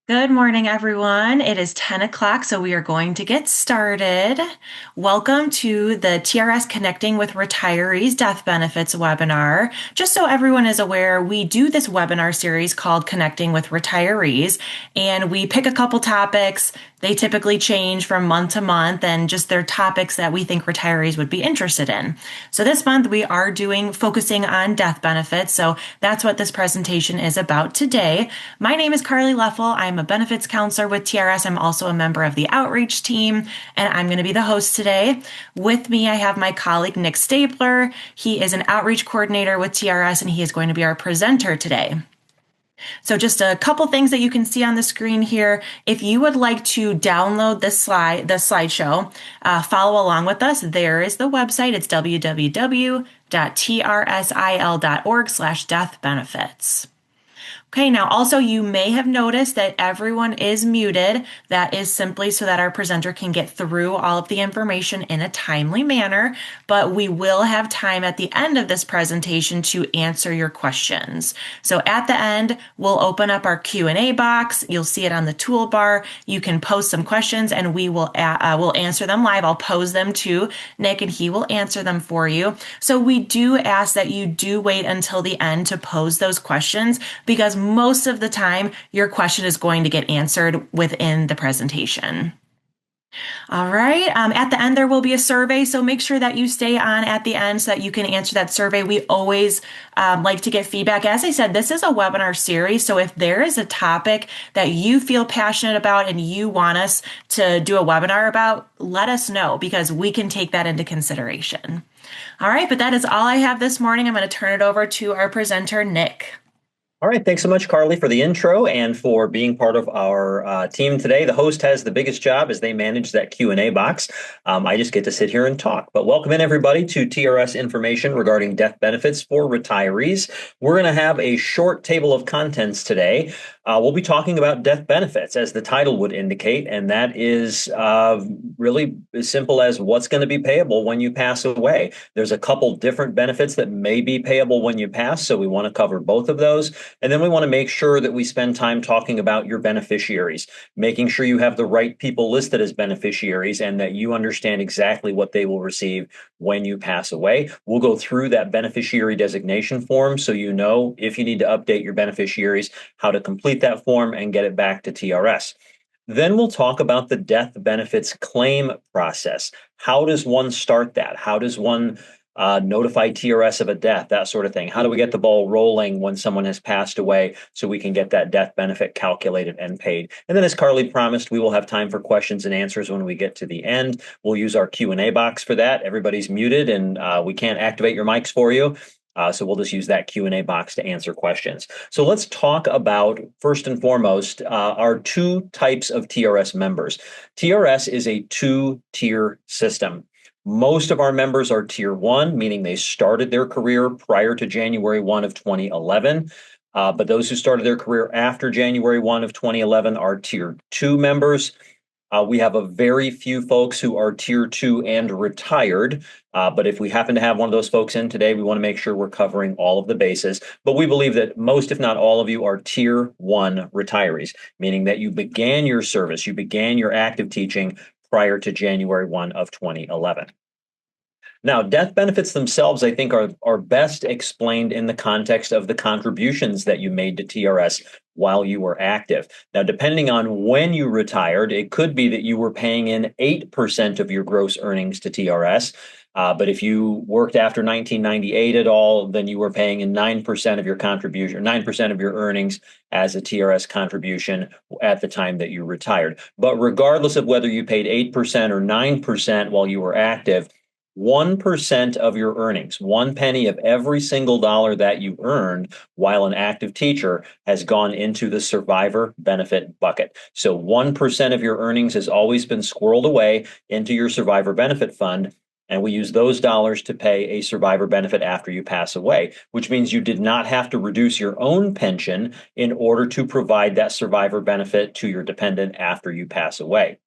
Good morning, everyone. It is 10 o'clock, so we are going to get started. Welcome to the TRS Connecting with Retirees Death Benefits webinar. Just so everyone is aware, we do this webinar series called Connecting with Retirees, and we pick a couple topics. They typically change from month to month, and just they're topics that we think retirees would be interested in. So this month we are focusing on death benefits. So that's what this presentation is about today. My name is Carly Leffel. I'm a benefits counselor with TRS. I'm also a member of the outreach team, and I'm going to be the host today. With me, I have my colleague, Nick Stapler. He is an outreach coordinator with TRS, and he is going to be our presenter today. So just a couple things that you can see on the screen here. If you would like to download the slideshow, follow along with us. There is the website. It's www.trsil.org/death-benefits. Okay, now also you may have noticed that everyone is muted. That is simply so that our presenter can get through all of the information in a timely manner, but we will have time at the end of this presentation to answer your questions. So at the end, we'll open up our Q&A box. You'll see it on the toolbar. You can post some questions and we'll answer them live. I'll pose them to Nick and he will answer them for you. So we do ask that you do wait until the end to pose those questions because most of the time your question is going to get answered within the presentation. All right. At the end, there will be a survey. So make sure that you stay on at the end so that you can answer that survey. We always like to get feedback. As I said, this is a webinar series. So if there is a topic that you feel passionate about and you want us to do a webinar about, let us know because we can take that into consideration. All right. But that is all I have this morning. I'm going to turn it over to our presenter, Nick. All right, thanks so much, Carly, for the intro and for being part of our team today. The host has the biggest job as they manage that Q&A box. I just get to sit here and talk. But welcome in, everybody, to TRS information regarding death benefits for retirees. We're going to have a short table of contents today. We'll be talking about death benefits, as the title would indicate, and that is really as simple as what's going to be payable when you pass away. There's a couple different benefits that may be payable when you pass, so we want to cover both of those. And then we want to make sure that we spend time talking about your beneficiaries, making sure you have the right people listed as beneficiaries and that you understand exactly what they will receive when you pass away. We'll go through that beneficiary designation form so you know if you need to update your beneficiaries, how to complete that form and get it back to TRS. Then we'll talk about the death benefits claim process. How does one start that? How does one notify TRS of a death, that sort of thing? How do we get the ball rolling when someone has passed away so we can get that death benefit calculated and paid? And then, as Carly promised, we will have time for questions and answers when we get to the end. We'll use our Q&A box for that. Everybody's muted and we can't activate your mics for you. So we'll just use that Q&A box to answer questions. So let's talk about, first and foremost, our two types of TRS members. TRS is a two-tier system. Most of our members are Tier 1, meaning they started their career prior to January 1 of 2011. But those who started their career after January 1 of 2011 are Tier 2 members. We have a very few folks who are Tier 2 and retired. But if we happen to have one of those folks in today, we want to make sure we're covering all of the bases. But we believe that most, if not all of you, are Tier 1 retirees, meaning that you began your service, you began your active teaching prior to January 1 of 2011. Now, death benefits themselves, I think, are best explained in the context of the contributions that you made to TRS while you were active. Now, depending on when you retired, it could be that you were paying in 8% of your gross earnings to TRS. But if you worked after 1998 at all, then you were paying in 9% of your contribution, 9% of your earnings as a TRS contribution at the time that you retired. But regardless of whether you paid 8% or 9% while you were active, 1% of your earnings, 1 penny of every single dollar that you earned while an active teacher has gone into the survivor benefit bucket. So 1% of your earnings has always been squirreled away into your survivor benefit fund. And we use those dollars to pay a survivor benefit after you pass away, which means you did not have to reduce your own pension in order to provide that survivor benefit to your dependent after you pass away.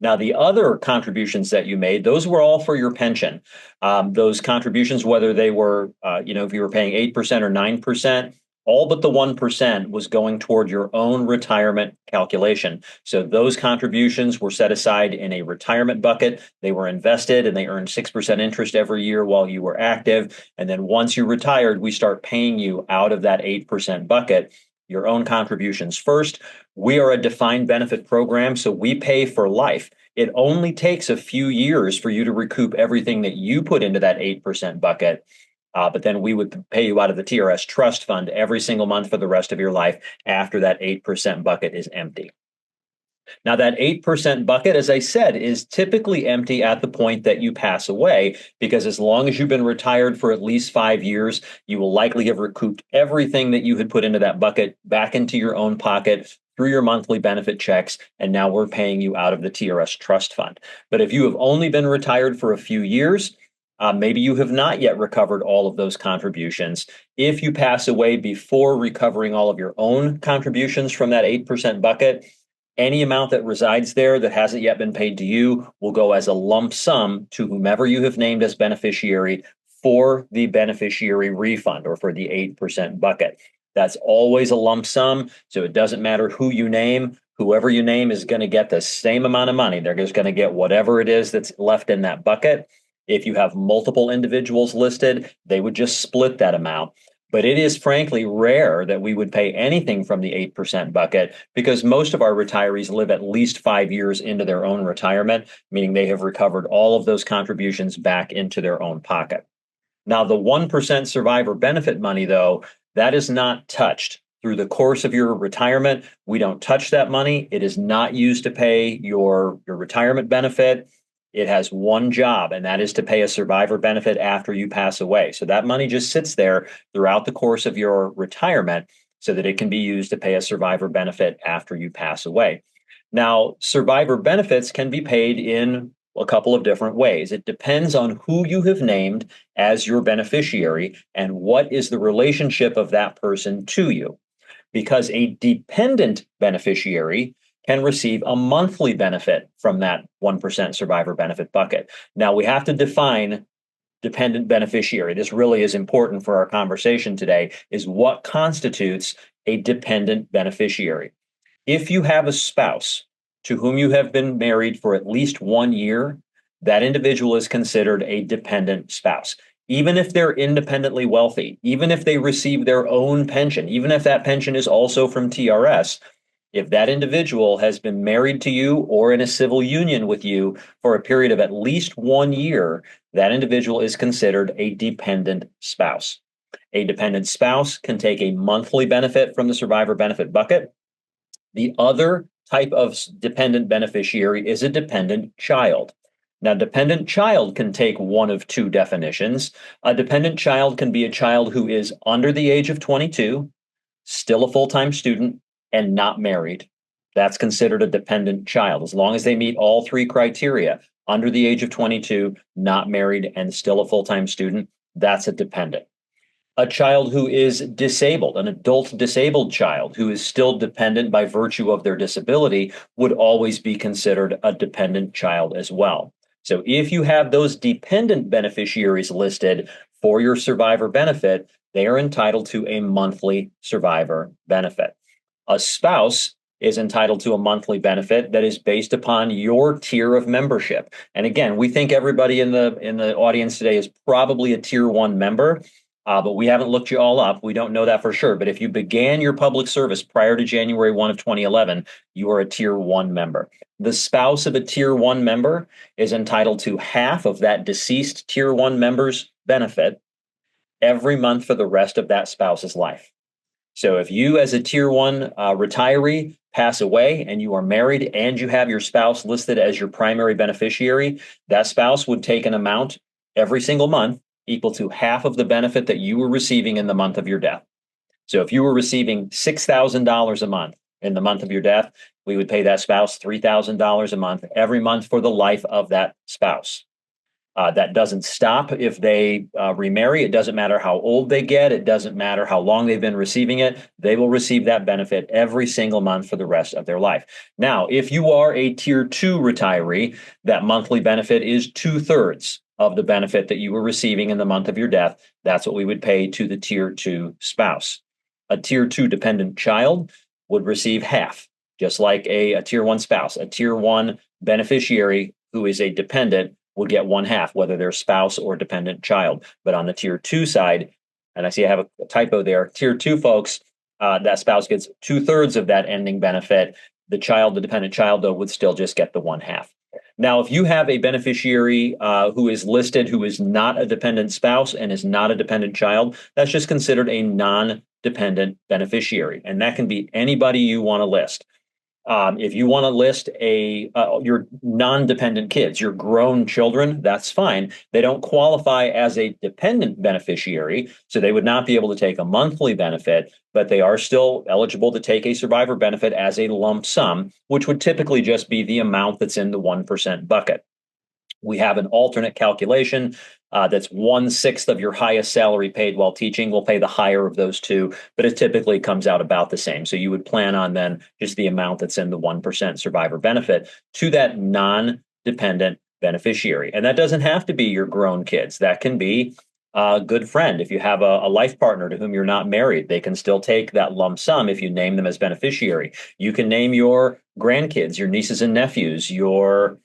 Now, the other contributions that you made, those were all for your pension. Those contributions, whether they were, if you were paying 8% or 9%, All but the 1% was going toward your own retirement calculation. So those contributions were set aside in a retirement bucket. They were invested and they earned 6% interest every year while you were active. And then once you retired, we start paying you out of that 8% bucket your own contributions first. We are a defined benefit program, so we pay for life. It only takes a few years for you to recoup everything that you put into that 8% bucket. But then we would pay you out of the TRS trust fund every single month for the rest of your life after that 8% bucket is empty. Now, that 8% bucket, as I said, is typically empty at the point that you pass away, because as long as you've been retired for at least 5 years, you will likely have recouped everything that you had put into that bucket back into your own pocket through your monthly benefit checks, and now we're paying you out of the TRS trust fund. But if you have only been retired for a few years, maybe you have not yet recovered all of those contributions. If you pass away before recovering all of your own contributions from that 8% bucket, any amount that resides there that hasn't yet been paid to you will go as a lump sum to whomever you have named as beneficiary for the beneficiary refund, or for the 8% bucket. That's always a lump sum, so it doesn't matter who you name. Whoever you name is going to get the same amount of money. They're just going to get whatever it is that's left in that bucket. If you have multiple individuals listed, they would just split that amount. But it is frankly rare that we would pay anything from the 8% bucket, because most of our retirees live at least 5 years into their own retirement, meaning they have recovered all of those contributions back into their own pocket. Now, the 1% survivor benefit money, though, that is not touched. Through the course of your retirement, we don't touch that money. It is not used to pay your retirement benefit. It has one job, and that is to pay a survivor benefit after you pass away. So that money just sits there throughout the course of your retirement so that it can be used to pay a survivor benefit after you pass away. Now, survivor benefits can be paid in a couple of different ways. It depends on who you have named as your beneficiary and what is the relationship of that person to you. Because a dependent beneficiary can receive a monthly benefit from that 1% survivor benefit bucket. Now, we have to define dependent beneficiary. This really is important for our conversation today, is what constitutes a dependent beneficiary. If you have a spouse to whom you have been married for at least 1 year, that individual is considered a dependent spouse. Even if they're independently wealthy, even if they receive their own pension, even if that pension is also from TRS, if that individual has been married to you or in a civil union with you for a period of at least 1 year, that individual is considered a dependent spouse. A dependent spouse can take a monthly benefit from the survivor benefit bucket. The other type of dependent beneficiary is a dependent child. Now, dependent child can take one of two definitions. A dependent child can be a child who is under the age of 22, still a full-time student, and not married. That's considered a dependent child, as long as they meet all three criteria: under the age of 22, not married, and still a full-time student. That's a dependent. A child who is disabled, an adult disabled child who is still dependent by virtue of their disability, would always be considered a dependent child as well. So if you have those dependent beneficiaries listed for your survivor benefit, they are entitled to a monthly survivor benefit. A spouse is entitled to a monthly benefit that is based upon your tier of membership. And again, we think everybody in the audience today is probably a tier 1 member. But we haven't looked you all up. We don't know that for sure. But if you began your public service prior to January 1 of 2011, you are a tier 1 member. The spouse of a tier 1 member is entitled to half of that deceased tier 1 member's benefit every month for the rest of that spouse's life. So if you, as a tier 1 retiree, pass away and you are married and you have your spouse listed as your primary beneficiary, that spouse would take an amount every single month equal to half of the benefit that you were receiving in the month of your death. So if you were receiving $6,000 a month in the month of your death, we would pay that spouse $3,000 a month every month for the life of that spouse. That doesn't stop if they remarry. It doesn't matter how old they get. It doesn't matter how long they've been receiving it. They will receive that benefit every single month for the rest of their life. Now, if you are a tier 2 retiree, that monthly benefit is 2/3 of the benefit that you were receiving in the month of your death. That's what we would pay to the tier 2 spouse. A tier 2 dependent child would receive half, just like a tier 1 spouse. A tier 1 beneficiary who is a dependent would get one half, whether they're spouse or dependent child. But on the tier 2 side, and I see I have a typo there, tier 2 folks, that spouse gets 2/3 of that ending benefit. The dependent child, though, would still just get the one half. Now, if you have a beneficiary who is listed who is not a dependent spouse and is not a dependent child, that's just considered a non-dependent beneficiary. And that can be anybody you want to list. If you want to list your non-dependent kids, your grown children, that's fine. They don't qualify as a dependent beneficiary, so they would not be able to take a monthly benefit, but they are still eligible to take a survivor benefit as a lump sum, which would typically just be the amount that's in the 1% bucket. We have an alternate calculation that's 1/6 of your highest salary paid while teaching. We'll pay the higher of those two, but it typically comes out about the same. So you would plan on then just the amount that's in the 1% survivor benefit to that non-dependent beneficiary. And that doesn't have to be your grown kids. That can be a good friend. If you have a life partner to whom you're not married, they can still take that lump sum if you name them as beneficiary. You can name your grandkids, your nieces and nephews, your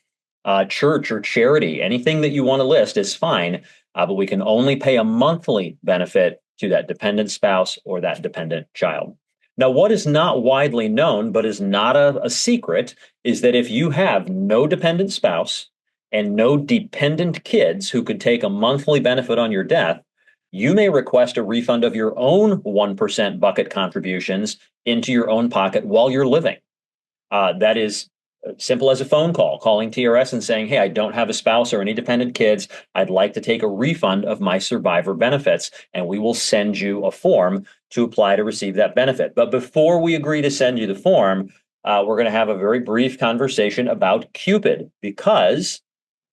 church or charity, anything that you want to list is fine, but we can only pay a monthly benefit to that dependent spouse or that dependent child. Now, what is not widely known, but is not a secret, is that if you have no dependent spouse and no dependent kids who could take a monthly benefit on your death, you may request a refund of your own 1% bucket contributions into your own pocket while you're living. That is simple as a phone call, calling TRS and saying, hey, I don't have a spouse or any dependent kids. I'd like to take a refund of my survivor benefits, and we will send you a form to apply to receive that benefit. But before we agree to send you the form, we're going to have a very brief conversation about Cupid, because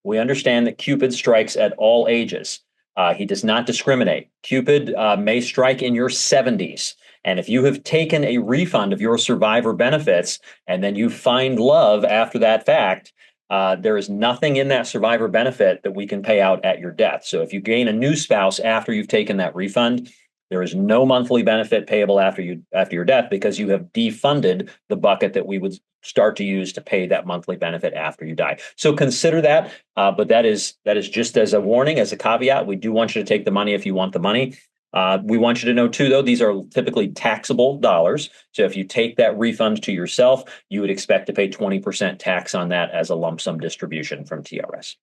we understand that Cupid strikes at all ages. He does not discriminate. Cupid may strike in your 70s. And if you have taken a refund of your survivor benefits and then you find love after that fact, there is nothing in that survivor benefit that we can pay out at your death. So if you gain a new spouse after you've taken that refund, there is no monthly benefit payable after your death, because you have defunded the bucket that we would start to use to pay that monthly benefit after you die. So consider that, but that is just as a warning, as a caveat. We do want you to take the money if you want the money. We want you to know, too, though, these are typically taxable dollars. So if you take that refund to yourself, you would expect to pay 20% tax on that as a lump sum distribution from TRS.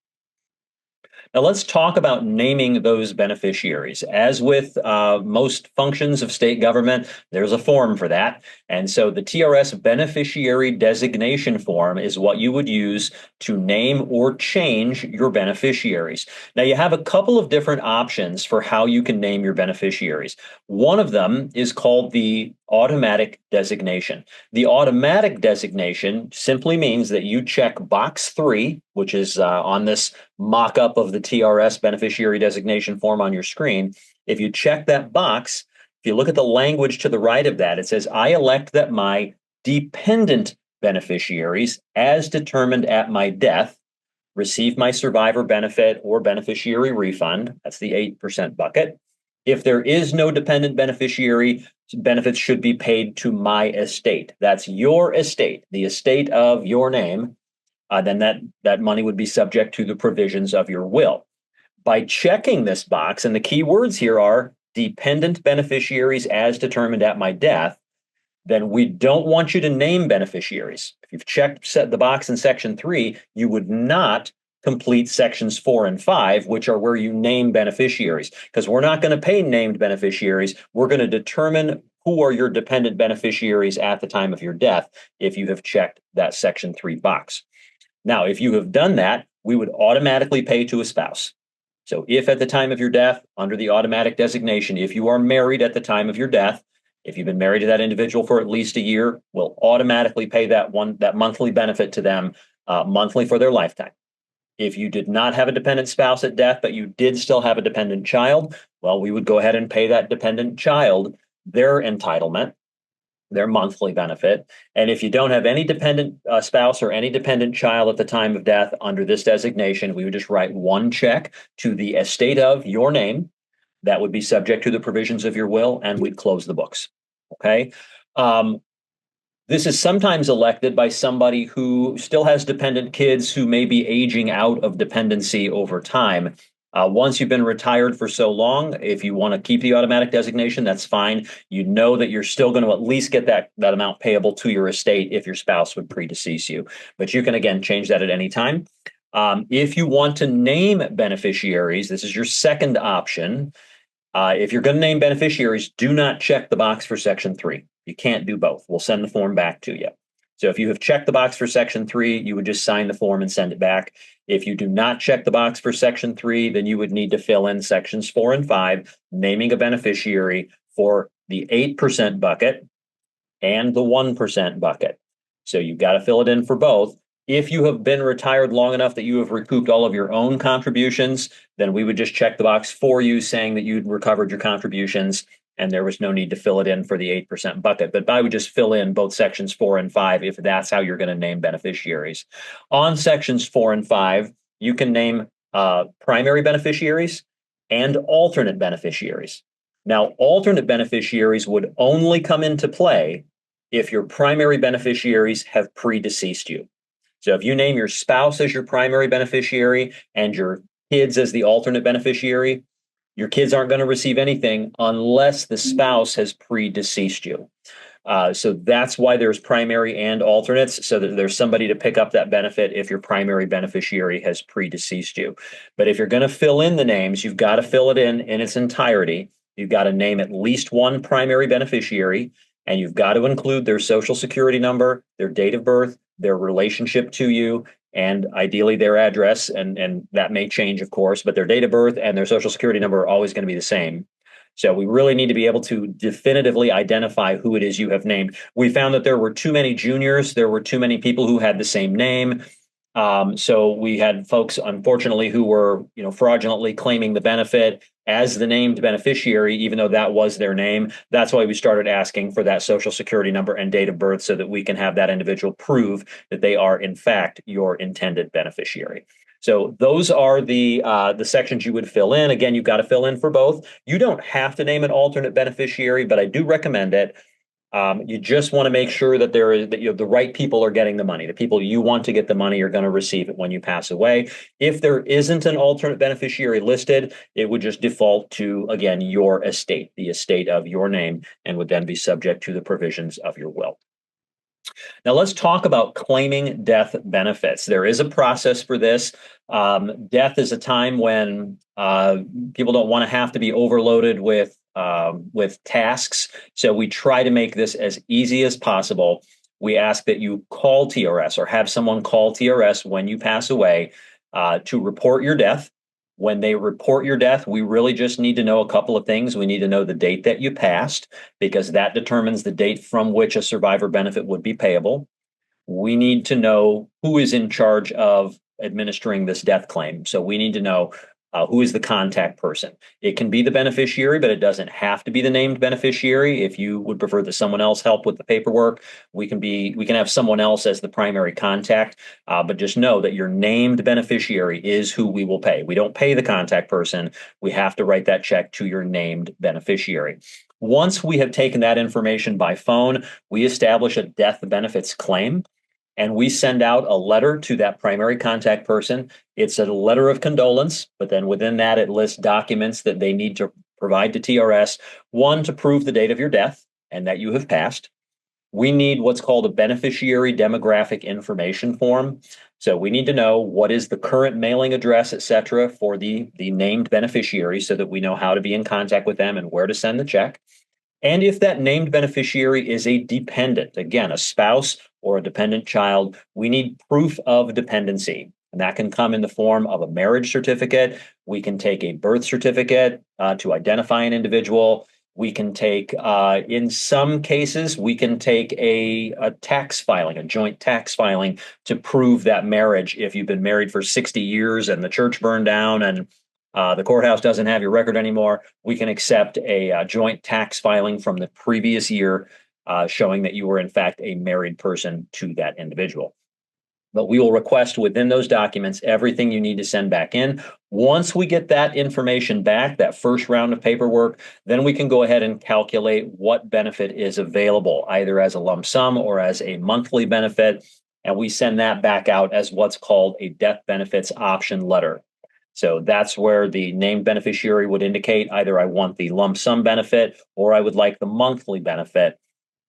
Now, let's talk about naming those beneficiaries. As with most functions of state government, there's a form for that. And so the TRS beneficiary designation form is what you would use to name or change your beneficiaries. Now, you have a couple of different options for how you can name your beneficiaries. One of them is called the automatic designation. The automatic designation simply means that you check box 3, which is on this mock-up of the TRS beneficiary designation form on your screen. If you check that box, if you look at the language to the right of that, it says, I elect that my dependent beneficiaries, as determined at my death, receive my survivor benefit or beneficiary refund. That's the 8% bucket. If there is no dependent beneficiary, benefits should be paid to my estate. That's your estate, the estate of your name. Then that money would be subject to the provisions of your will. By checking this box, and the key words here are dependent beneficiaries as determined at my death, then we don't want you to name beneficiaries. If you've checked the box in section 3, you would not complete sections 4 and 5, which are where you name beneficiaries, because we're not going to pay named beneficiaries. We're going to determine who are your dependent beneficiaries at the time of your death if you have checked that section 3 box. Now, if you have done that, we would automatically pay to a spouse. So if at the time of your death, under the automatic designation, if you are married at the time of your death, if you've been married to that individual for at least a year, we'll automatically pay that monthly benefit to them monthly for their lifetime. If you did not have a dependent spouse at death, but you did still have a dependent child, well, we would go ahead and pay that dependent child their entitlement, their monthly benefit. And if you don't have any dependent spouse or any dependent child at the time of death under this designation, we would just write one check to the estate of your name. That would be subject to the provisions of your will, and we'd close the books. Okay. Um, this is sometimes elected by somebody who still has dependent kids who may be aging out of dependency over time. Once you've been retired for so long, if you want to keep the automatic designation, that's fine. You know that you're still going to at least get that amount payable to your estate if your spouse would predecease you. But you can, again, change that at any time. If you want to name beneficiaries, this is your second option. If you're going to name beneficiaries, do not check the box for Section 3. You can't do both. We'll send the form back to you. So if you have checked the box for Section 3, you would just sign the form and send it back. If you do not check the box for Section 3, then you would need to fill in Sections 4 and 5, naming a beneficiary for the 8% bucket and the 1% bucket. So you've got to fill it in for both. If you have been retired long enough that you have recouped all of your own contributions, then we would just check the box for you saying that you'd recovered your contributions and there was no need to fill it in for the 8% bucket. But I would just fill in both sections 4 and 5 if that's how you're going to name beneficiaries. On sections 4 and 5, you can name primary beneficiaries and alternate beneficiaries. Now, alternate beneficiaries would only come into play if your primary beneficiaries have predeceased you. So if you name your spouse as your primary beneficiary and your kids as the alternate beneficiary, your kids aren't going to receive anything unless the spouse has predeceased you. So that's why there's primary and alternates, so that there's somebody to pick up that benefit if your primary beneficiary has predeceased you. But if you're going to fill in the names, you've got to fill it in its entirety. You've got to name at least one primary beneficiary, and you've got to include their social security number, their date of birth, their relationship to you, and ideally their address. And that may change, of course, but their date of birth and their social security number are always going to be the same. So we really need to be able to definitively identify who it is you have named. We found that there were too many juniors. There were too many people who had the same name. So we had folks, unfortunately, who were, fraudulently claiming the benefit as the named beneficiary, even though that was their name. That's why we started asking for that social security number and date of birth so that we can have that individual prove that they are, in fact, your intended beneficiary. So those are the sections you would fill in. Again, you've got to fill in for both. You don't have to name an alternate beneficiary, but I do recommend it. You just want to make sure that the right people are getting the money. The people you want to get the money are going to receive it when you pass away. If there isn't an alternate beneficiary listed, it would just default to, again, your estate, the estate of your name, and would then be subject to the provisions of your will. Now, let's talk about claiming death benefits. There is a process for this. Death is a time when people don't want to have to be overloaded with tasks. So we try to make this as easy as possible. We ask that you call TRS or have someone call TRS when you pass away to report your death. When they report your death, we really just need to know a couple of things. We need to know the date that you passed, because that determines the date from which a survivor benefit would be payable. We need to know who is in charge of administering this death claim. So we need to know who is the contact person. It can be the beneficiary, but it doesn't have to be the named beneficiary. If you would prefer that someone else help with the paperwork, we can have someone else as the primary contact. But just know that your named beneficiary is who we will pay. We don't pay the contact person. We have to write that check to your named beneficiary. Once we have taken that information by phone, we establish a death benefits claim. And we send out a letter to that primary contact person. It's a letter of condolence, but then within that, it lists documents that they need to provide to TRS. One, to prove the date of your death and that you have passed. We need what's called a beneficiary demographic information form. So we need to know what is the current mailing address, et cetera, for the named beneficiary so that we know how to be in contact with them and where to send the check. And if that named beneficiary is a dependent, again, a spouse or a dependent child, we need proof of dependency. And that can come in the form of a marriage certificate. We can take a birth certificate to identify an individual. We can take, in some cases, we can take a tax filing, a joint tax filing to prove that marriage. If you've been married for 60 years and the church burned down and the courthouse doesn't have your record anymore, we can accept a joint tax filing from the previous year showing that you were, in fact, a married person to that individual. But we will request within those documents everything you need to send back in. Once we get that information back, that first round of paperwork, then we can go ahead and calculate what benefit is available, either as a lump sum or as a monthly benefit. And we send that back out as what's called a death benefits option letter. So that's where the named beneficiary would indicate either I want the lump sum benefit or I would like the monthly benefit.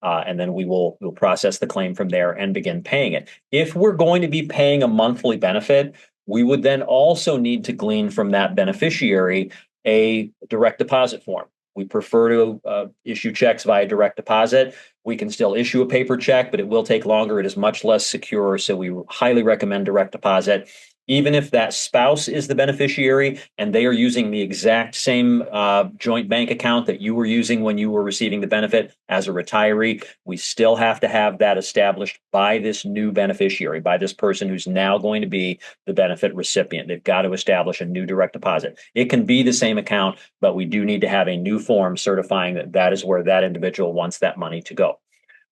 And then we'll process the claim from there and begin paying it. If we're going to be paying a monthly benefit, we would then also need to glean from that beneficiary a direct deposit form. We prefer to issue checks via direct deposit. We can still issue a paper check, but it will take longer. It is much less secure, so we highly recommend direct deposit. Even if that spouse is the beneficiary and they are using the exact same joint bank account that you were using when you were receiving the benefit as a retiree, we still have to have that established by this new beneficiary, by this person who's now going to be the benefit recipient. They've got to establish a new direct deposit. It can be the same account, but we do need to have a new form certifying that that is where that individual wants that money to go.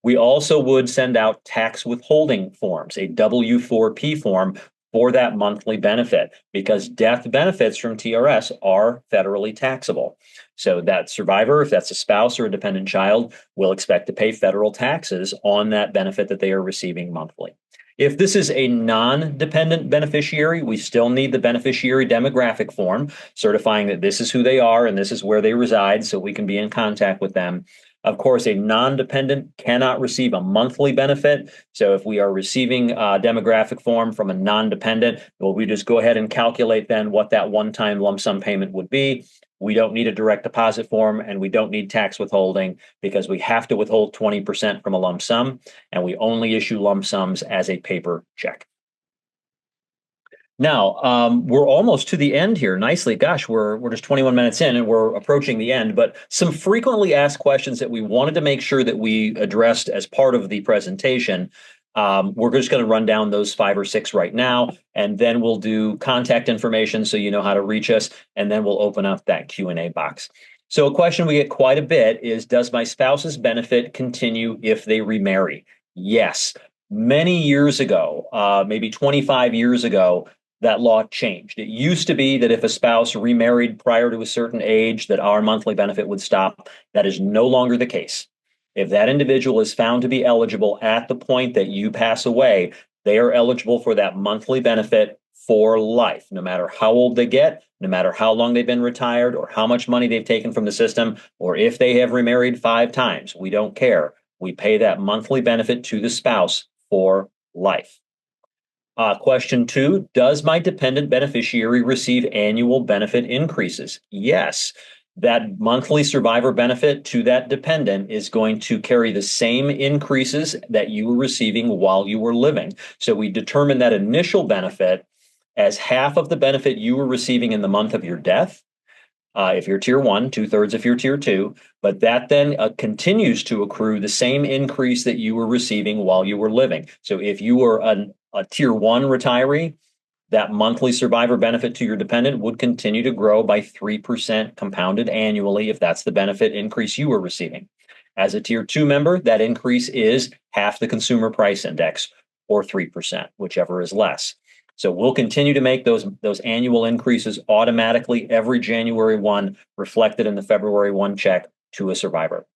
We also would send out tax withholding forms, a W-4P form for that monthly benefit, because death benefits from TRS are federally taxable. So that survivor, if that's a spouse or a dependent child, will expect to pay federal taxes on that benefit that they are receiving monthly. If this is a non-dependent beneficiary, we still need the beneficiary demographic form certifying that this is who they are and this is where they reside, so we can be in contact with them. Of course, a non-dependent cannot receive a monthly benefit. So if we are receiving a demographic form from a non-dependent, well, we just go ahead and calculate then what that one-time lump sum payment would be. We don't need a direct deposit form and we don't need tax withholding because we have to withhold 20% from a lump sum, and we only issue lump sums as a paper check. Now, we're almost to the end here. Nicely, gosh, we're just 21 minutes in and we're approaching the end, but some frequently asked questions that we wanted to make sure that we addressed as part of the presentation. We're just going to run down those 5 or 6 right now, and then we'll do contact information so you know how to reach us, and then we'll open up that Q&A box. So a question we get quite a bit is, does my spouse's benefit continue if they remarry? Yes. Many years ago, maybe 25 years ago, that law changed. It used to be that if a spouse remarried prior to a certain age, that our monthly benefit would stop. That is no longer the case. If that individual is found to be eligible at the point that you pass away, they are eligible for that monthly benefit for life, no matter how old they get, no matter how long they've been retired, or how much money they've taken from the system, or if they have remarried 5 times. We don't care. We pay that monthly benefit to the spouse for life. Question 2, does my dependent beneficiary receive annual benefit increases? Yes. That monthly survivor benefit to that dependent is going to carry the same increases that you were receiving while you were living. So we determine that initial benefit as half of the benefit you were receiving in the month of your death. If you're tier 1, 2/3 if you're tier 2, but that then continues to accrue the same increase that you were receiving while you were living. So if you were a tier 1 retiree, that monthly survivor benefit to your dependent would continue to grow by 3% compounded annually if that's the benefit increase you were receiving. As a tier 2 member, that increase is half the consumer price index, or 3%, whichever is less. So we'll continue to make those annual increases automatically every January 1, reflected in the February 1 check to a survivor.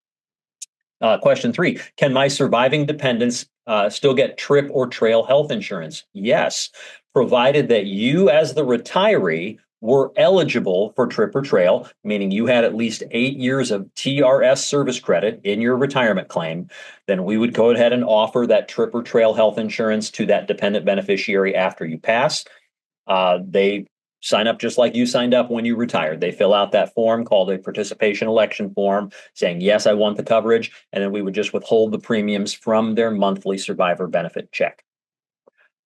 Question 3, can my surviving dependents still get TRIP or trail health insurance? Yes, provided that you as the retiree were eligible for TRIP or trail, meaning you had at least 8 years of TRS service credit in your retirement claim, then we would go ahead and offer that TRIP or trail health insurance to that dependent beneficiary after you pass. They sign up just like you signed up when you retired. They fill out that form called a participation election form saying, yes, I want the coverage. And then we would just withhold the premiums from their monthly survivor benefit check.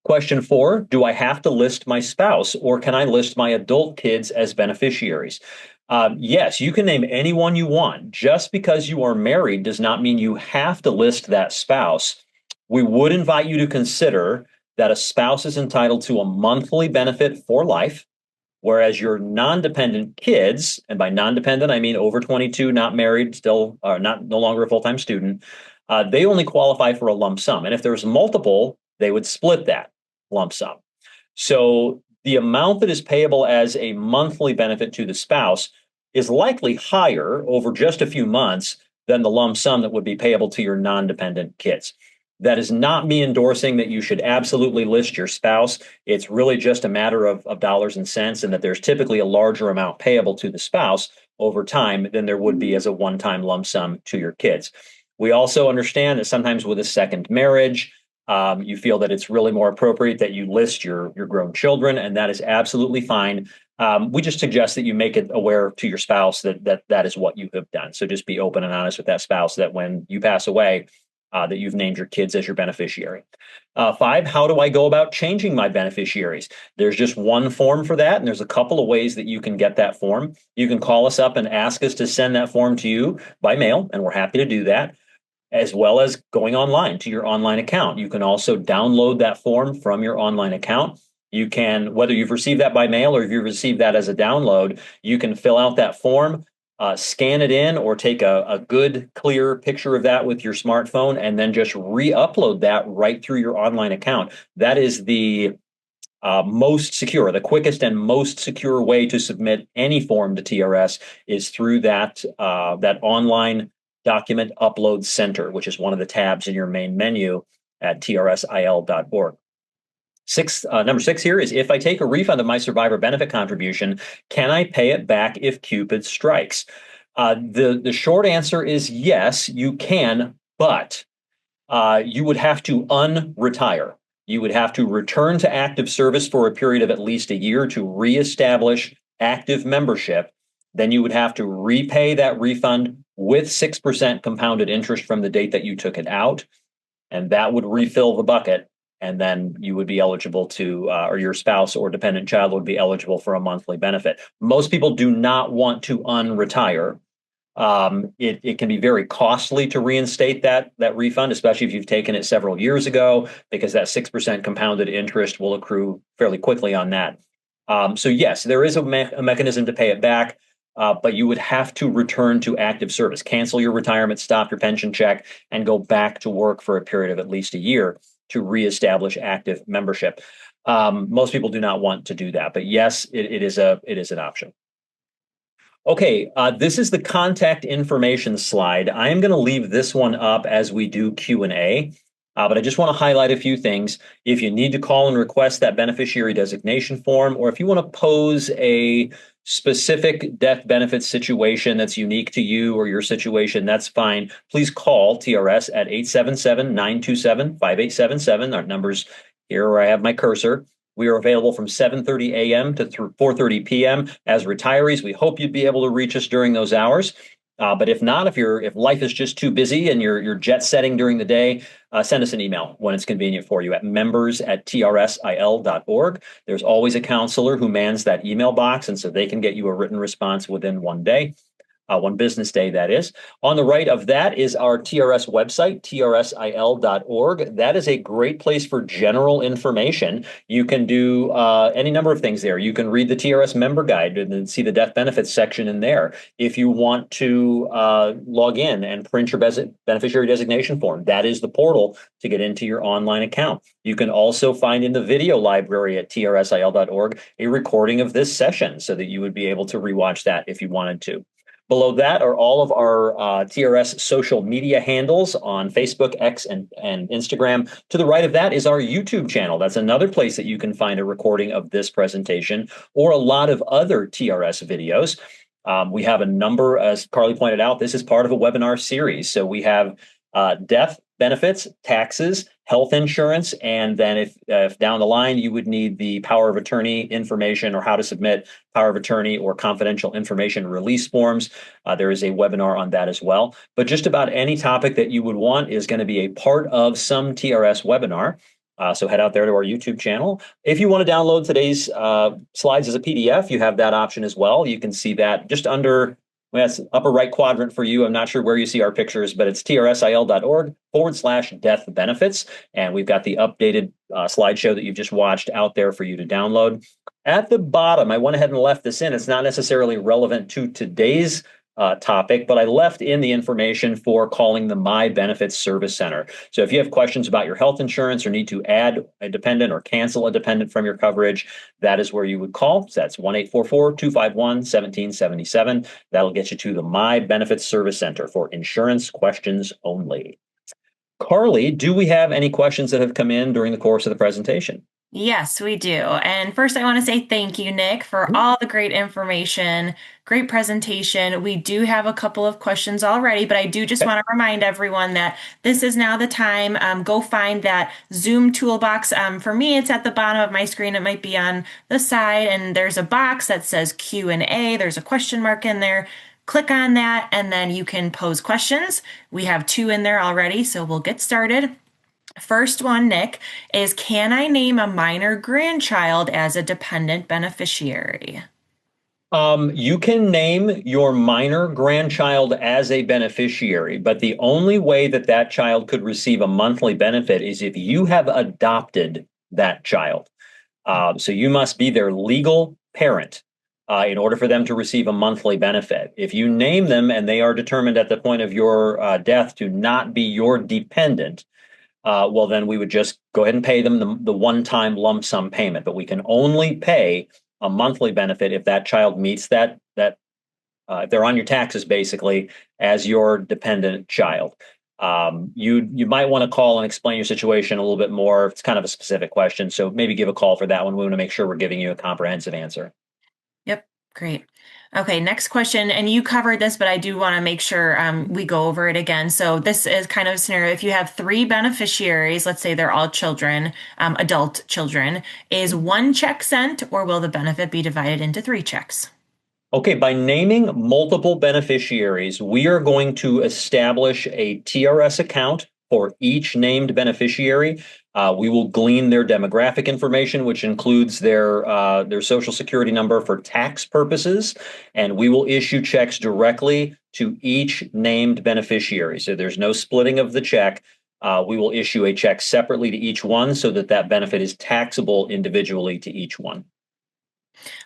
Question 4, do I have to list my spouse or can I list my adult kids as beneficiaries? Yes, you can name anyone you want. Just because you are married does not mean you have to list that spouse. We would invite you to consider that a spouse is entitled to a monthly benefit for life, whereas your non-dependent kids, and by non-dependent, I mean over 22, not married, still no longer a full-time student, they only qualify for a lump sum. And if there's multiple, they would split that. lump sum. So the amount that is payable as a monthly benefit to the spouse is likely higher over just a few months than the lump sum that would be payable to your non-dependent kids. That is not me endorsing that you should absolutely list your spouse. It's really just a matter of dollars and cents, and that there's typically a larger amount payable to the spouse over time than there would be as a one-time lump sum to your kids. We also understand that sometimes with a second marriage, you feel that it's really more appropriate that you list your grown children, and that is absolutely fine. We just suggest that you make it aware to your spouse that is what you have done. So just be open and honest with that spouse that when you pass away, that you've named your kids as your beneficiary. 5, how do I go about changing my beneficiaries? There's just one form for that, and there's a couple of ways that you can get that form. You can call us up and ask us to send that form to you by mail, and we're happy to do that, as well as going online to your online account. You can also download that form from your online account. You can, whether you've received that by mail or if you've received that as a download, you can fill out that form, scan it in, or take a good, clear picture of that with your smartphone, and then just re-upload that right through your online account. That is the most secure, the quickest and most secure way to submit any form to TRS is through that online document upload center, which is one of the tabs in your main menu at trsil.org. Number 6 here is, if I take a refund of my survivor benefit contribution, can I pay it back if Cupid strikes? The short answer is yes, you can, but you would have to unretire. You would have to return to active service for a period of at least a year to reestablish active membership. Then you would have to repay that refund with 6% compounded interest from the date that you took it out, and that would refill the bucket. And then you would be eligible to, or your spouse or dependent child would be eligible for a monthly benefit. Most people do not want to unretire. It can be very costly to reinstate that refund, especially if you've taken it several years ago, because that 6% compounded interest will accrue fairly quickly on that. So yes, there is a mechanism to pay it back, but you would have to return to active service, cancel your retirement, stop your pension check, and go back to work for a period of at least a year to reestablish active membership. Most people do not want to do that, but yes, it is an option. Okay, this is the contact information slide. I am going to leave this one up as we do Q&A, but I just want to highlight a few things. If you need to call and request that beneficiary designation form, or if you want to pose a specific death benefit situation that's unique to you or your situation, that's fine. Please call TRS at 877-927-5877. Our number's here where I have my cursor. We are available from 7:30 a.m. to 4:30 p.m. As retirees, we hope you'd be able to reach us during those hours. But if not, if life is just too busy and you're jet setting during the day, send us an email when it's convenient for you at members@trsil.org. There's always a counselor who mans that email box, and so they can get you a written response within one day. One business day, that is. On the right of that is our TRS website, trsil.org. That is a great place for general information. You can do any number of things there. You can read the TRS member guide and then see the death benefits section in there. If you want to log in and print your beneficiary designation form, that is the portal to get into your online account. You can also find in the video library at trsil.org a recording of this session so that you would be able to rewatch that if you wanted to. Below that are all of our TRS social media handles on Facebook, X, and Instagram. To the right of that is our YouTube channel. That's another place that you can find a recording of this presentation or a lot of other TRS videos. We have a number, as Carly pointed out, this is part of a webinar series. So we have death benefits, taxes, health insurance, and then if down the line you would need the power of attorney information or how to submit power of attorney or confidential information release forms, there is a webinar on that as well. But just about any topic that you would want is going to be a part of some TRS webinar. So head out there to our YouTube channel. If you want to download today's slides as a PDF, you have that option as well. You can see that just under, well, that's upper right quadrant for you. I'm not sure where you see our pictures, but it's trsil.org/death benefits. And we've got the updated slideshow that you've just watched out there for you to download. At the bottom, I went ahead and left this in. It's not necessarily relevant to today's topic, but I left in the information for calling the My Benefits Service Center. So if you have questions about your health insurance or need to add a dependent or cancel a dependent from your coverage, that is where you would call. So that's 1-844-251-1777. That'll get you to the My Benefits Service Center for insurance questions only. Carly, do we have any questions that have come in during the course of the presentation? Yes, we do. And first, I want to say thank you, Nick, for all the great information, great presentation. We do have a couple of questions already, but I do just Okay. want to remind everyone that this is now the time. Go find that Zoom toolbox. For me, it's at the bottom of my screen. It might be on the side, and there's a box that says Q&A. There's a question mark in there. Click on that, and then you can pose questions. We have two in there already, so we'll get started. First one, Nick, is can I name a minor grandchild as a dependent beneficiary? You can name your minor grandchild as a beneficiary, but the only way that that child could receive a monthly benefit is if you have adopted that child. So you must be their legal parent in order for them to receive a monthly benefit. If you name them and they are determined at the point of your death to not be your dependent, well, then we would just go ahead and pay them the one-time lump sum payment. But we can only pay a monthly benefit if that child meets if they're on your taxes basically as your dependent child. You might want to call and explain your situation a little bit more. It's kind of a specific question, so maybe give a call for that one. We want to make sure we're giving you a comprehensive answer. Yep, great. Okay, next question. And you covered this, but I do want to make sure we go over it again. So this is kind of a scenario. If you have three beneficiaries, let's say they're all children, adult children, is one check sent or will the benefit be divided into three checks? Okay, by naming multiple beneficiaries, we are going to establish a TRS account for each named beneficiary. We will glean their demographic information, which includes their Social Security number for tax purposes, and we will issue checks directly to each named beneficiary. So there's no splitting of the check. We will issue a check separately to each one so that that benefit is taxable individually to each one.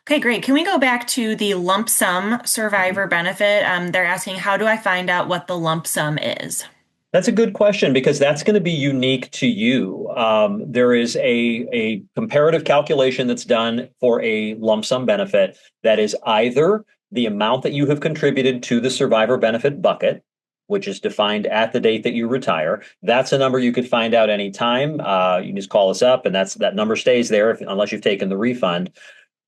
Okay, great. Can we go back to the lump sum survivor benefit? They're asking, how do I find out what the lump sum is? That's a good question because that's going to be unique to you. There is a comparative calculation that's done for a lump sum benefit that is either the amount that you have contributed to the survivor benefit bucket, which is defined at the date that you retire. That's a number you could find out anytime. You can just call us up, and that number stays there unless you've taken the refund.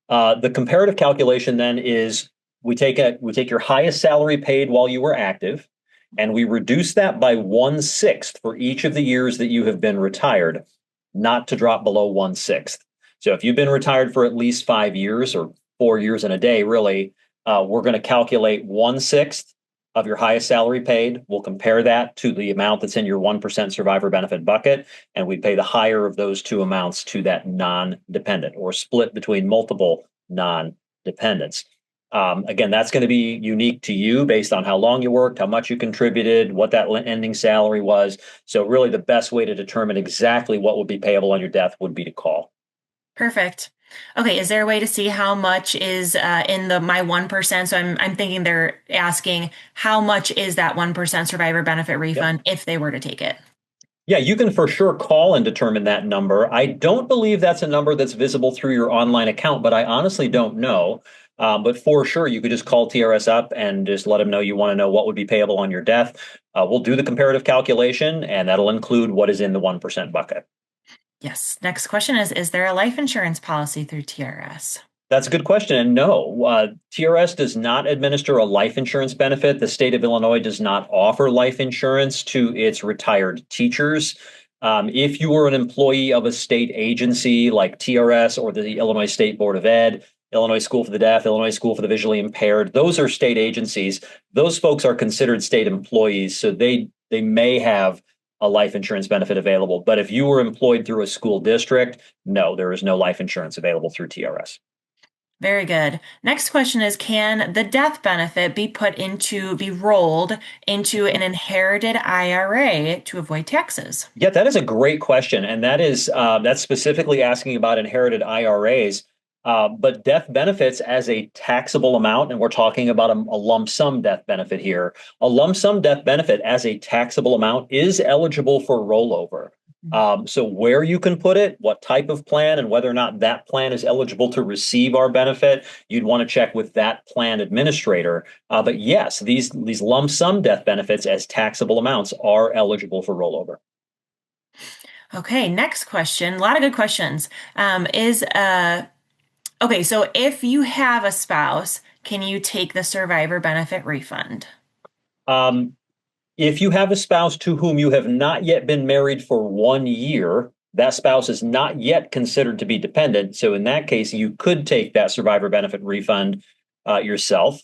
The comparative calculation then is we take your highest salary paid while you were active, and we reduce that by 1/6 for each of the years that you have been retired, not to drop below 1/6. So if you've been retired for at least 5 years or 4 years and a day, really, we're going to calculate 1/6 of your highest salary paid. We'll compare that to the amount that's in your 1% survivor benefit bucket, and we pay the higher of those two amounts to that non-dependent or split between multiple non-dependents. Again, that's going to be unique to you based on how long you worked, how much you contributed, what that ending salary was. So really the best way to determine exactly what would be payable on your death would be to call. Perfect. Okay, is there a way to see how much is in the my 1%? So I'm thinking they're asking how much is that 1% survivor benefit Yep. refund if they were to take it? Yeah, you can for sure call and determine that number. I don't believe that's a number that's visible through your online account, but I honestly don't know. But for sure, you could just call TRS up and just let them know you want to know what would be payable on your death. We'll do the comparative calculation, and that'll include what is in the 1% bucket. Yes. Next question is there a life insurance policy through TRS? That's a good question. And no, TRS does not administer a life insurance benefit. The state of Illinois does not offer life insurance to its retired teachers. If you were an employee of a state agency like TRS or the Illinois State Board of Ed, Illinois School for the Deaf, Illinois School for the Visually Impaired, those are state agencies. Those folks are considered state employees, so they may have a life insurance benefit available. But if you were employed through a school district, no, there is no life insurance available through TRS. Very good. Next question is, can the death benefit be rolled into an inherited IRA to avoid taxes? Yeah, that is a great question, and that's specifically asking about inherited IRAs. But death benefits as a taxable amount, and we're talking about a lump sum death benefit here. A lump sum death benefit as a taxable amount is eligible for rollover. So where you can put it, what type of plan, and whether or not that plan is eligible to receive our benefit, you'd want to check with that plan administrator. But yes, these lump sum death benefits as taxable amounts are eligible for rollover. Okay, next question. A lot of good questions. Is Okay, so if you have a spouse, can you take the survivor benefit refund? Um, If you have a spouse to whom you have not yet been married for 1 year, that spouse is not yet considered to be dependent. So in that case, you could take that survivor benefit refund yourself.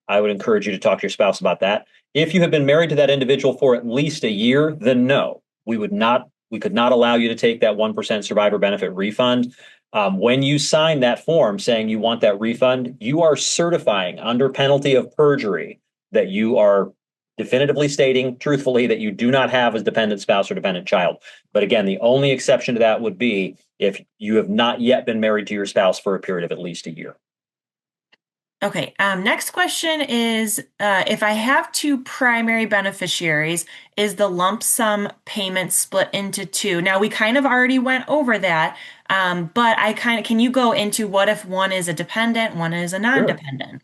I would encourage you to talk to your spouse about that. If you have been married to that individual for at least a year, then no, we could not allow you to take that 1% survivor benefit refund. When you sign that form saying you want that refund, you are certifying under penalty of perjury that you are definitively stating truthfully that you do not have a dependent spouse or dependent child. But again, the only exception to that would be if you have not yet been married to your spouse for a period of at least a year. Okay, next question is if I have two primary beneficiaries, is the lump sum payment split into two? Now, we kind of already went over that, but can you go into what if one is a dependent, one is a Sure. non-dependent?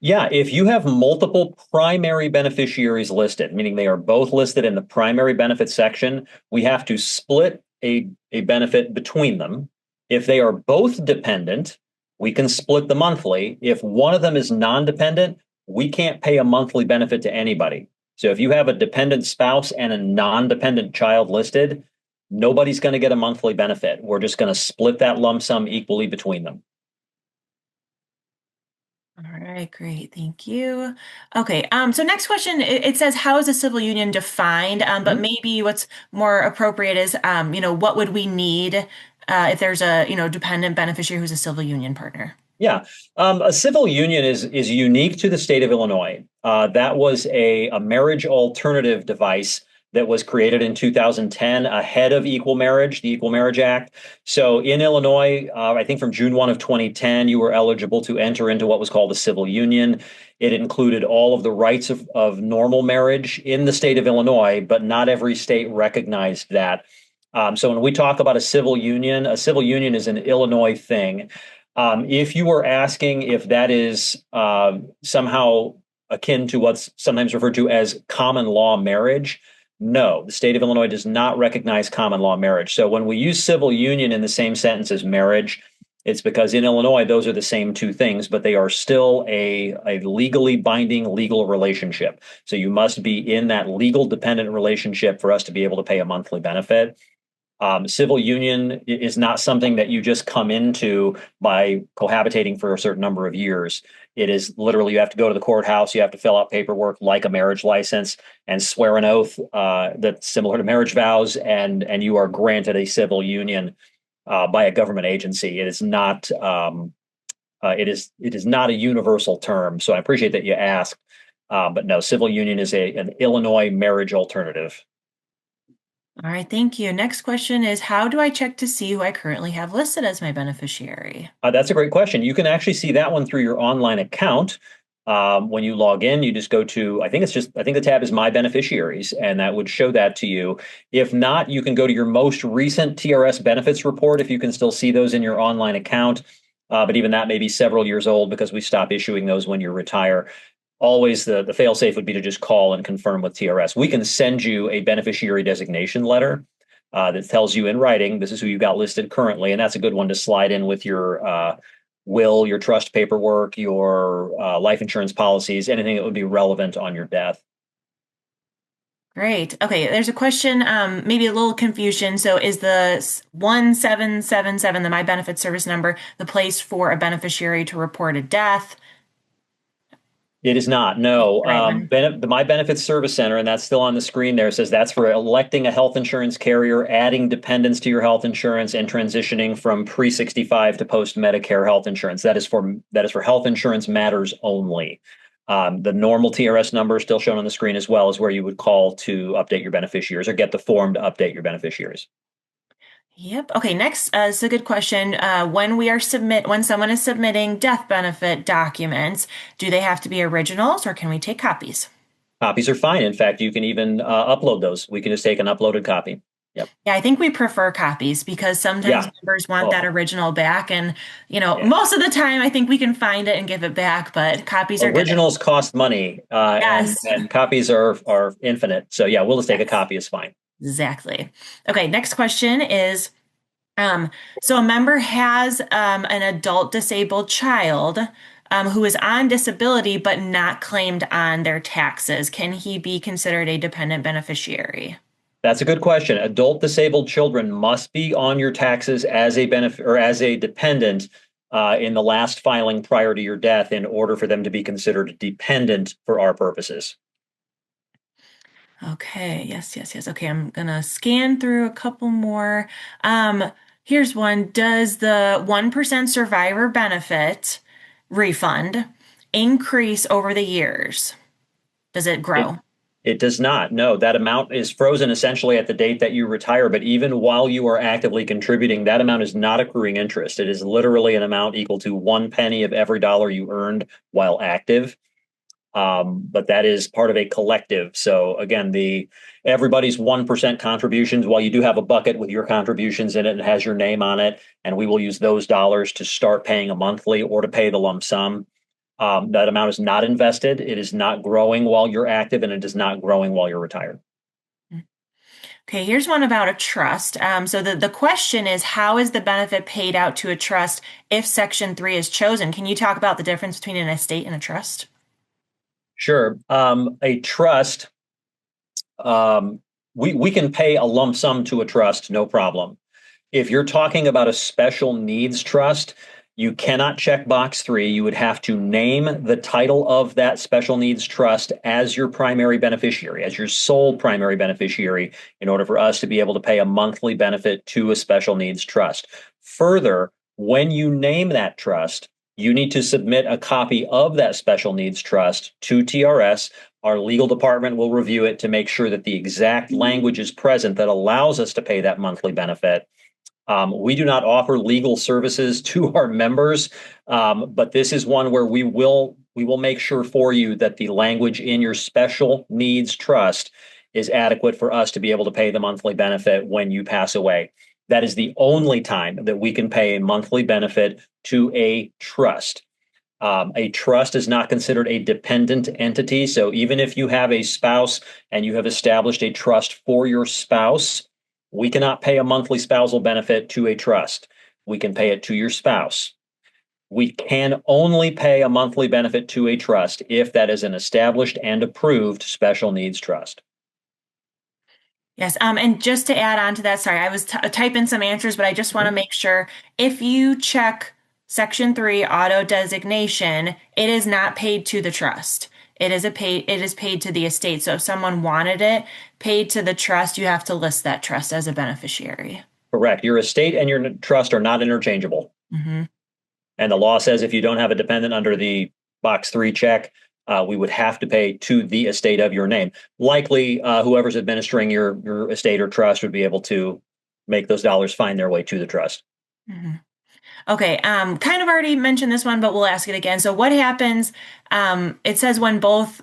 Yeah, if you have multiple primary beneficiaries listed, meaning they are both listed in the primary benefit section, we have to split a benefit between them. If they are both dependent, we can split the monthly. If one of them is non-dependent, we can't pay a monthly benefit to anybody. So if you have a dependent spouse and a non-dependent child listed, nobody's going to get a monthly benefit. We're just going to split that lump sum equally between them. All right, great. Thank you. Okay, so next question, it says, how is a civil union defined? But Mhm. maybe what's more appropriate is, what would we need if there's a, dependent beneficiary who's a civil union partner? Yeah, a civil union is unique to the state of Illinois. That was a marriage alternative device that was created in 2010 ahead of equal marriage, the Equal Marriage Act. So in Illinois, I think from June 1 of 2010, you were eligible to enter into what was called a civil union. It included all of the rights of normal marriage in the state of Illinois, but not every state recognized that. So when we talk about a civil union is an Illinois thing. If you were asking if that is somehow akin to what's sometimes referred to as common law marriage, no, the state of Illinois does not recognize common law marriage. So when we use civil union in the same sentence as marriage, it's because in Illinois, those are the same two things, but they are still a legally binding legal relationship. So you must be in that legal dependent relationship for us to be able to pay a monthly benefit. Civil union is not something that you just come into by cohabitating for a certain number of years. It is literally you have to go to the courthouse, you have to fill out paperwork like a marriage license and swear an oath that's similar to marriage vows, and you are granted a civil union by a government agency. It is not a universal term. So I appreciate that you asked, but no, civil union is an Illinois marriage alternative. All right, thank you. Next question is, how do I check to see who I currently have listed as my beneficiary? That's a great question. You can actually see that one through your online account. When you log in, you just go to, I think the tab is My Beneficiaries, and that would show that to you. If not, you can go to your most recent TRS benefits report if you can still see those in your online account. But even that may be several years old because we stop issuing those when you retire. Always the fail safe would be to just call and confirm with TRS. We can send you a beneficiary designation letter that tells you in writing this is who you got listed currently, and that's a good one to slide in with your will, your trust paperwork, your life insurance policies, anything that would be relevant on your death. Great. Okay, there's a question, maybe a little confusion. So is the 1777, the My Benefit Service number, the place for a beneficiary to report a death? It is not. No. Right one. The My Benefits Service Center, and that's still on the screen there, says that's for electing a health insurance carrier, adding dependents to your health insurance, and transitioning from pre-65 to post-Medicare health insurance. That is for health insurance matters only. The normal TRS number still shown on the screen as well is where you would call to update your beneficiaries or get the form to update your beneficiaries. Yep. Okay. Next, it's a good question. When someone is submitting death benefit documents, do they have to be originals or can we take copies? Copies are fine. In fact, you can even upload those. We can just take an uploaded copy. Yep. Yeah, I think we prefer copies because sometimes Yeah. members want that Oh, original back, and yeah. most of the time I think we can find it and give it back, but copies are good. Originals cost money, and Yes. and copies are infinite. So yeah, we'll just take a Yes. copy. Is fine. Exactly. Okay, next question is so a member has an adult disabled child who is on disability but not claimed on their taxes. Can he be considered a dependent beneficiary? That's a good question. Adult disabled children must be on your taxes as a benefit or as a dependent in the last filing prior to your death in order for them to be considered dependent for our purposes. Okay, yes, yes, yes. Okay, I'm gonna scan through a couple more. Um, Here's one. Does the 1% survivor benefit refund increase over the years? Does it It grow? it does not. No, that amount is frozen essentially at the date that you retire. But even while you are actively contributing, that amount is not accruing interest. It is literally an amount equal to 1 penny of every dollar you earned while active. But that is part of a collective. So again, the everybody's 1% contributions. While you do have a bucket with your contributions in it and has your name on it, and we will use those dollars to start paying a monthly or to pay the lump sum. That amount is not invested. It is not growing while you're active, and it is not growing while you're retired. Okay, here's one about a trust. So the question is, how is the benefit paid out to a trust if Section 3 is chosen? Can you talk about the difference between an estate and a trust? Sure. A trust, we can pay a lump sum to a trust, no problem. If you're talking about a special needs trust, you cannot check box 3. You would have to name the title of that special needs trust as your primary beneficiary, as your sole primary beneficiary, in order for us to be able to pay a monthly benefit to a special needs trust. Further, when you name that trust, you need to submit a copy of that special needs trust to TRS. Our legal department will review it to make sure that the exact language is present that allows us to pay that monthly benefit. We do not offer legal services to our members, but this is one where we will make sure for you that the language in your special needs trust is adequate for us to be able to pay the monthly benefit when you pass away. That is the only time that we can pay a monthly benefit to a trust. A trust is not considered a dependent entity. So even if you have a spouse and you have established a trust for your spouse, we cannot pay a monthly spousal benefit to a trust. We can pay it to your spouse. We can only pay a monthly benefit to a trust if that is an established and approved special needs trust. Yes, and just to add on to that, sorry, I was typing some answers, but I just want to make sure if you check Section 3 auto designation, it is not paid to the trust. It is paid to the estate. So if someone wanted it paid to the trust, you have to list that trust as a beneficiary. Correct. Your estate and your trust are not interchangeable. Hmm. And the law says if you don't have a dependent under the box 3 check, we would have to pay to the estate of your name. Likely, whoever's administering your estate or trust would be able to make those dollars find their way to the trust. Hmm. Okay, kind of already mentioned this one, but we'll ask it again. So what happens, it says when both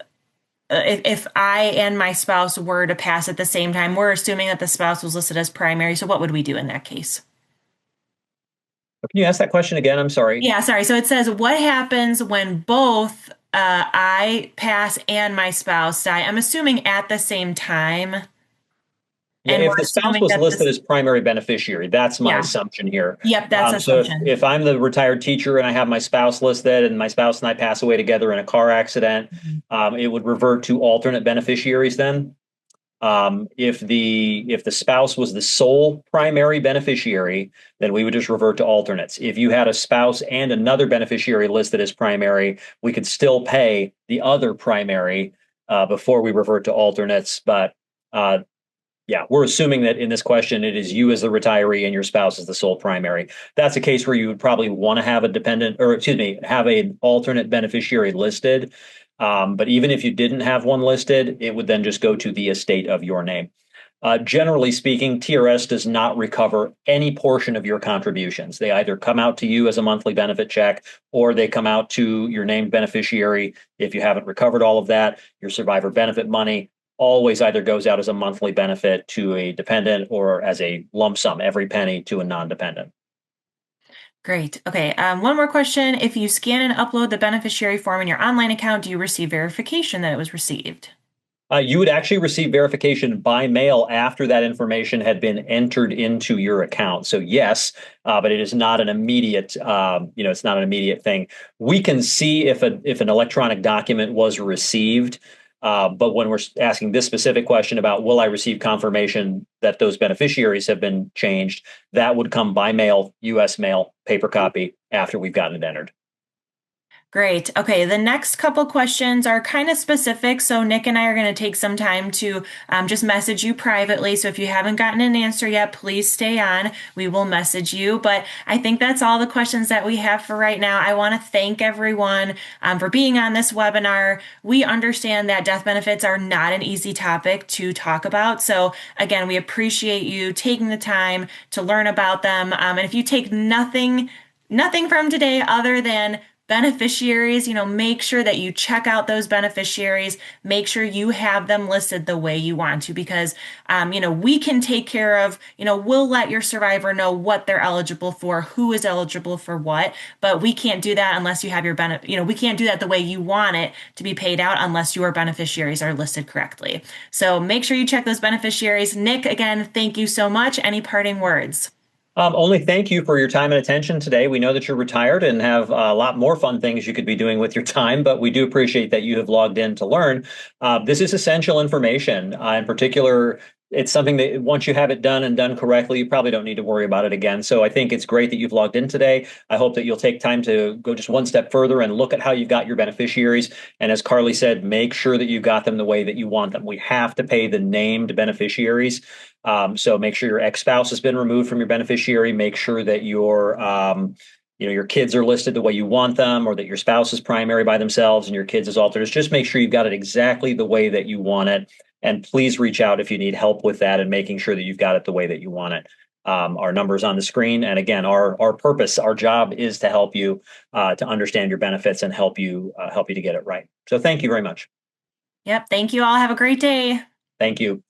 if I and my spouse were to pass at the same time, we're assuming that the spouse was listed as primary. So what would we do in that case? Can you ask that question again? I'm sorry. Yeah, sorry. So it says, what happens when both I pass and my spouse die? I'm assuming at the same time, Yeah, and if we're the spouse assuming was that listed this, as primary beneficiary, that's my yeah, assumption here. yep, that's So if, assumption. if I'm the retired teacher and I have my spouse listed and my spouse and I pass away together in a car accident, Mhm. it would revert to alternate beneficiaries then. If the spouse was the sole primary beneficiary, then we would just revert to alternates. If you had a spouse and another beneficiary listed as primary, we could still pay the other primary before we revert to alternates. But uh, yeah, we're assuming that in this question, it is you as the retiree and your spouse as the sole primary. That's a case where you would probably want to have a dependent, or excuse me, have an alternate beneficiary listed. But even if you didn't have one listed, it would then just go to the estate of your name. Generally speaking, TRS does not recover any portion of your contributions. They either come out to you as a monthly benefit check or they come out to your named beneficiary. If you haven't recovered all of that, your survivor benefit money always either goes out as a monthly benefit to a dependent or as a lump sum, every penny to a non-dependent. Great. Okay. One more question. If you scan and upload the beneficiary form in your online account, do you receive verification that it was received? You would actually receive verification by mail after that information had been entered into your account. So yes, but it is not an immediate, it's not an immediate thing. We can see if an electronic document was received, but when we're asking this specific question about will I receive confirmation that those beneficiaries have been changed, that would come by mail, U.S. mail, paper copy after we've gotten it entered. Great. Okay, the next couple questions are kind of specific. So Nick and I are going to take some time to just message you privately. So if you haven't gotten an answer yet, please stay on. We will message you. But I think that's all the questions that we have for right now. I want to thank everyone for being on this webinar. We understand that death benefits are not an easy topic to talk about. So again, we appreciate you taking the time to learn about them. And if you take nothing from today other than beneficiaries, make sure that you check out those beneficiaries, make sure you have them listed the way you want to, because, we can take care of, we'll let your survivor know what they're eligible for, who is eligible for what, but we can't do that unless you have your benefit, we can't do that the way you want it to be paid out unless your beneficiaries are listed correctly. So make sure you check those beneficiaries. Nick, again, thank you so much. Any parting words? Only thank you for your time and attention today. We know that you're retired and have a lot more fun things you could be doing with your time, but we do appreciate that you have logged in to learn. This is essential information. In particular, it's something that once you have it done and done correctly, you probably don't need to worry about it again. So I think it's great that you've logged in today. I hope that you'll take time to go just one step further and look at how you've got your beneficiaries. And as Carly said, make sure that you got them the way that you want them. We have to pay the named beneficiaries. So make sure your ex-spouse has been removed from your beneficiary. Make sure that your kids are listed the way you want them, or that your spouse is primary by themselves and your kids is alternate. Just make sure you've got it exactly the way that you want it. And please reach out if you need help with that and making sure that you've got it the way that you want it. Our number's on the screen. And again, our purpose, our job is to help you to understand your benefits and help you to get it right. So thank you very much. Yep. Thank you all. Have a great day. Thank you.